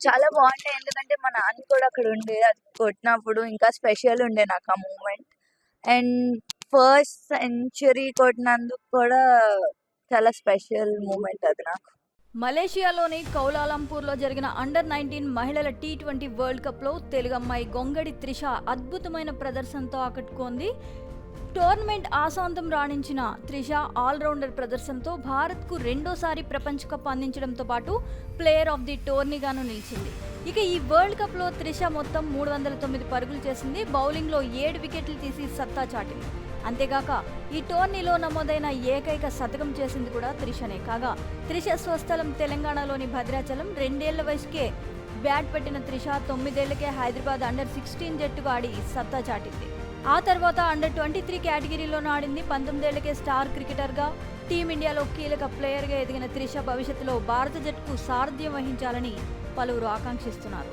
చాలా బాగుండే. ఎందుకంటే మా నాన్న కూడా అక్కడ ఉండే అది కొట్టినప్పుడు ఇంకా స్పెషల్ ఉండే నాకు ఆ మూమెంట్. అండ్ ఫస్ట్ సెంచరీ కొట్టినందుకు కూడా చాలా స్పెషల్ మూమెంట్ అది నాకు. మలేషియాలోని కౌలాలంపూర్లో జరిగిన అండర్-19 మహిళల T20 వరల్డ్ కప్లో తెలుగమ్మాయి గొంగడి త్రిష అద్భుతమైన ప్రదర్శనతో ఆకట్టుకుంది. టోర్నమెంట్ ఆశాంతం రాణించిన త్రిష ఆల్రౌండర్ ప్రదర్శనతో భారత్కు రెండోసారి ప్రపంచ కప్ అందించడంతో పాటు ప్లేయర్ ఆఫ్ ది టోర్నీగాను నిలిచింది. ఇక ఈ వరల్డ్ కప్లో త్రిష మొత్తం 309 పరుగులు చేసింది. బౌలింగ్లో 7 వికెట్లు తీసి సత్తా చాటింది. అంతేగాక ఈ టోర్నీలో నమోదైన ఏకైక శతకం చేసింది కూడా త్రిషనే. కాగా త్రిష స్వస్థలం తెలంగాణలోని భద్రాచలం. 2 ఏళ్ల వయసుకే బ్యాట్ పెట్టిన త్రిష 9 ఏళ్లకే హైదరాబాద్ అండర్-16 జట్టుగా ఆడి సత్తా చాటింది. ఆ తర్వాత అండర్-23 కేటగిరీలోనూ ఆడింది. 19 ఏళ్లకే స్టార్ క్రికెటర్గా టీమిండియాలో కీలక ప్లేయర్గా ఎదిగిన త్రిష భవిష్యత్తులో భారత జట్టుకు సారథ్యం వహించాలని పలువురు ఆకాంక్షిస్తున్నారు.